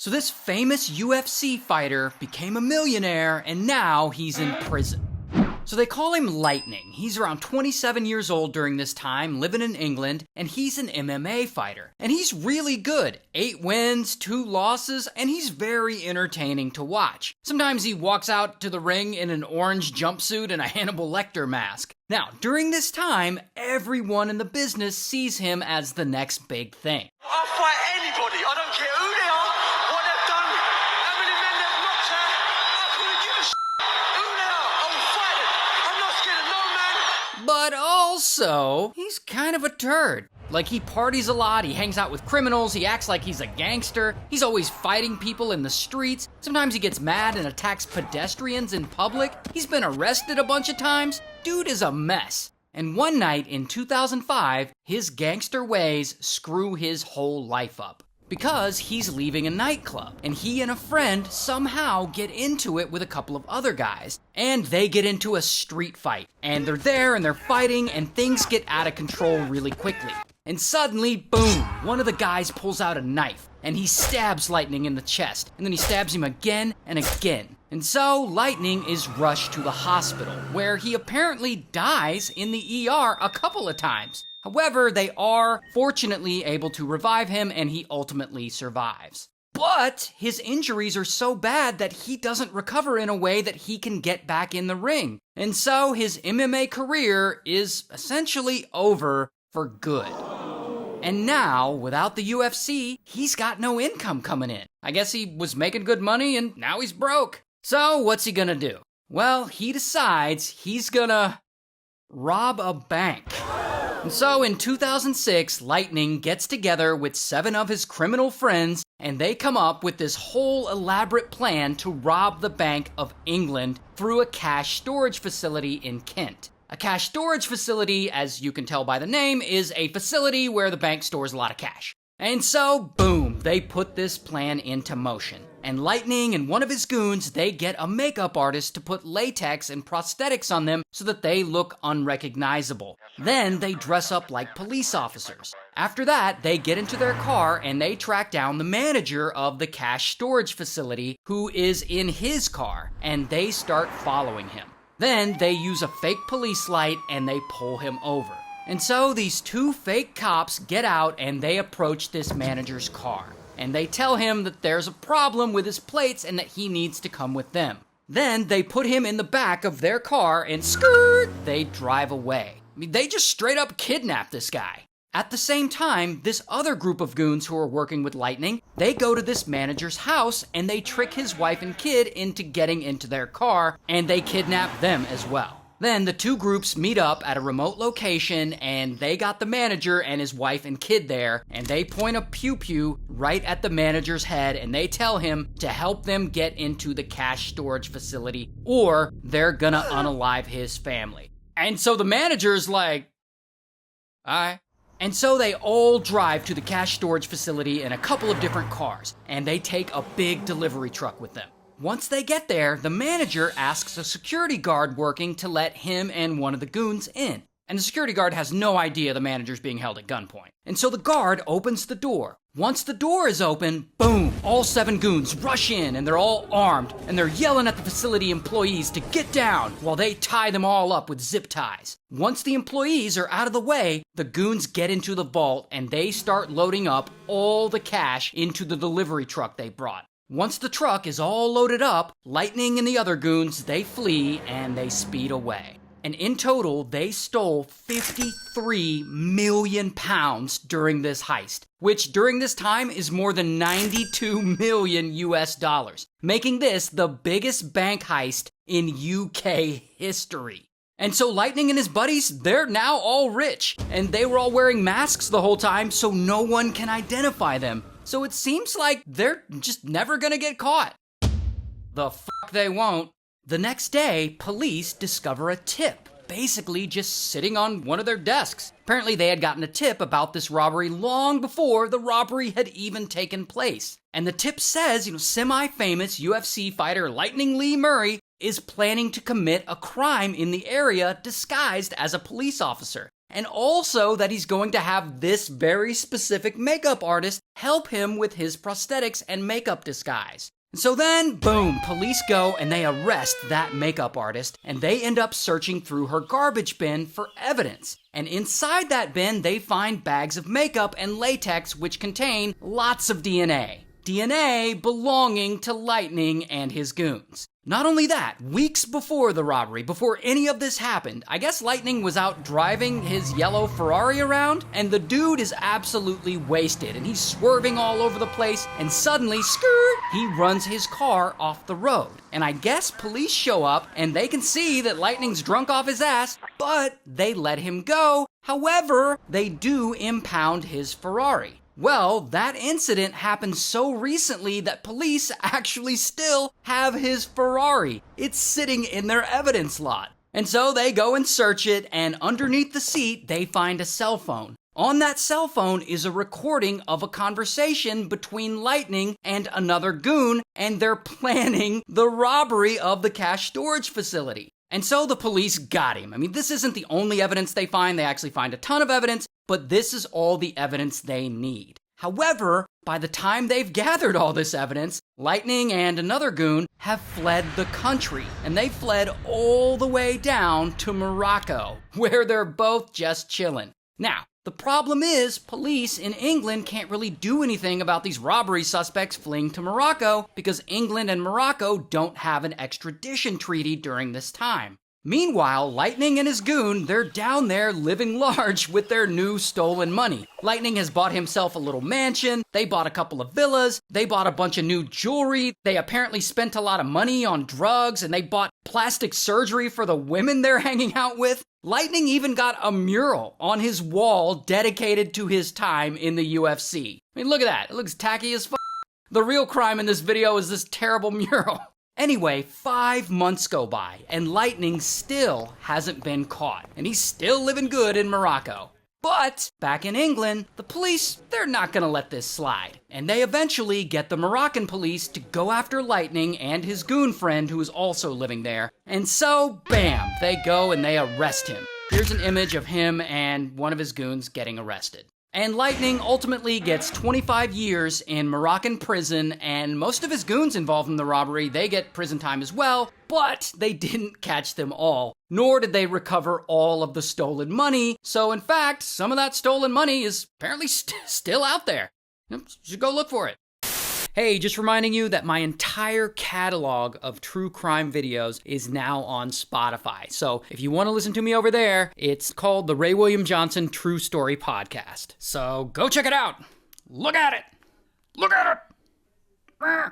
So this famous UFC fighter became a millionaire and now he's in prison. So they call him Lightning. He's around 27 years old during this time, living in England, and he's an MMA fighter. And he's really good. 8 wins, 2 losses, and he's very entertaining to watch. Sometimes he walks out to the ring in an orange jumpsuit and a Hannibal Lecter mask. Now, during this time, everyone in the business sees him as the next big thing. I'll fight anybody. I don't care who they are, what they've done, how many men they've knocked out. I couldn't give a who they are. I will fight them. I'm not scared of no man. But also, he's kind of a turd. Like, he parties a lot, he hangs out with criminals, he acts like he's a gangster, he's always fighting people in the streets, sometimes he gets mad and attacks pedestrians in public, he's been arrested a bunch of times. Dude is a mess. And one night in 2005, his gangster ways screw his whole life up. Because he's leaving a nightclub, and he and a friend somehow get into it with a couple of other guys. And they get into a street fight. And they're there and they're fighting, and things get out of control really quickly. And suddenly, boom, one of the guys pulls out a knife, and he stabs Lightning in the chest, and then he stabs him again and again. And so, Lightning is rushed to the hospital, where he apparently dies in the ER a couple of times. However, they are fortunately able to revive him, and he ultimately survives. But his injuries are so bad that he doesn't recover in a way that he can get back in the ring. And so his MMA career is essentially over for good. And now, without the UFC, he's got no income coming in. I guess he was making good money and now he's broke. So what's he gonna do? Well, he decides he's gonna rob a bank. And so in 2006, Lightning gets together with 7 of his criminal friends and they come up with this whole elaborate plan to rob the Bank of England through a cash storage facility in Kent. A cash storage facility, as you can tell by the name, is a facility where the bank stores a lot of cash. And so, boom, they put this plan into motion. And Lightning and one of his goons, they get a makeup artist to put latex and prosthetics on them so that they look unrecognizable. Then they dress up like police officers. After that, they get into their car and they track down the manager of the cash storage facility, who is in his car, and they start following him. Then they use a fake police light and they pull him over. And so these 2 fake cops get out and they approach this manager's car. And they tell him that there's a problem with his plates and that he needs to come with them. Then they put him in the back of their car and skirt, they drive away. I mean, they just straight up kidnap this guy. At the same time, this other group of goons who are working with Lightning, they go to this manager's house and they trick his wife and kid into getting into their car, and they kidnap them as well. Then the 2 groups meet up at a remote location and they got the manager and his wife and kid there, and they point a pew-pew right at the manager's head and they tell him to help them get into the cash storage facility or they're gonna unalive his family. And so the manager's like, alright. And so they all drive to the cash storage facility in a couple of different cars, and they take a big delivery truck with them. Once they get there, the manager asks a security guard working to let him and one of the goons in. And the security guard has no idea the manager's being held at gunpoint. And so the guard opens the door. Once the door is open, boom, all 7 goons rush in and they're all armed and they're yelling at the facility employees to get down while they tie them all up with zip ties. Once the employees are out of the way, the goons get into the vault and they start loading up all the cash into the delivery truck they brought. Once the truck is all loaded up, Lightning and the other goons, they flee and they speed away. And in total, they stole 53 million pounds during this heist, which during this time is more than 92 million US dollars, making this the biggest bank heist in UK history. And so Lightning and his buddies, they're now all rich, and they were all wearing masks the whole time so no one can identify them. So it seems like they're just never gonna get caught. The fuck they won't. The next day, police discover a tip, basically just sitting on one of their desks. Apparently they had gotten a tip about this robbery long before the robbery had even taken place. And the tip says, semi-famous UFC fighter Lightning Lee Murray is planning to commit a crime in the area disguised as a police officer. and also that he's going to have this very specific makeup artist help him with his prosthetics and makeup disguise. And so then, boom, police go and they arrest that makeup artist, and they end up searching through her garbage bin for evidence. And inside that bin, they find bags of makeup and latex which contain lots of DNA. DNA belonging to Lightning and his goons. Not only that, weeks before the robbery, before any of this happened, I guess Lightning was out driving his yellow Ferrari around, and the dude is absolutely wasted, and he's swerving all over the place, and suddenly, skirt, he runs his car off the road. And I guess police show up, and they can see that Lightning's drunk off his ass, but they let him go. However, they do impound his Ferrari. Well, that incident happened so recently that police actually still have his Ferrari. It's sitting in their evidence lot. And so they go and search it, and underneath the seat, they find a cell phone. On that cell phone is a recording of a conversation between Lightning and another goon, and they're planning the robbery of the cash storage facility. And so the police got him. I mean, this isn't the only evidence they find. They actually find a ton of evidence, but this is all the evidence they need. However, by the time they've gathered all this evidence, Lightning and another goon have fled the country, and they fled all the way down to Morocco, where they're both just chilling. Now, the problem is, police in England can't really do anything about these robbery suspects fleeing to Morocco because England and Morocco don't have an extradition treaty during this time. Meanwhile, Lightning and his goon, they're down there living large with their new stolen money. Lightning has bought himself a little mansion, they bought a couple of villas, they bought a bunch of new jewelry, they apparently spent a lot of money on drugs, and they bought plastic surgery for the women they're hanging out with. Lightning even got a mural on his wall dedicated to his time in the UFC. I mean, look at that, it looks tacky as f***. The real crime in this video is this terrible mural. Anyway, 5 months go by, and Lightning still hasn't been caught, and he's still living good in Morocco. But back in England, the police, they're not gonna let this slide, and they eventually get the Moroccan police to go after Lightning and his goon friend who is also living there, and so, bam, they go and they arrest him. Here's an image of him and one of his goons getting arrested. And Lightning ultimately gets 25 years in Moroccan prison, and most of his goons involved in the robbery, they get prison time as well, but they didn't catch them all, nor did they recover all of the stolen money. So in fact, some of that stolen money is apparently still out there. You should go look for it. Hey, just reminding you that my entire catalog of true crime videos is now on Spotify. So if you want to listen to me over there, it's called the Ray William Johnson True Story Podcast. So go check it out. Look at it. Look at it.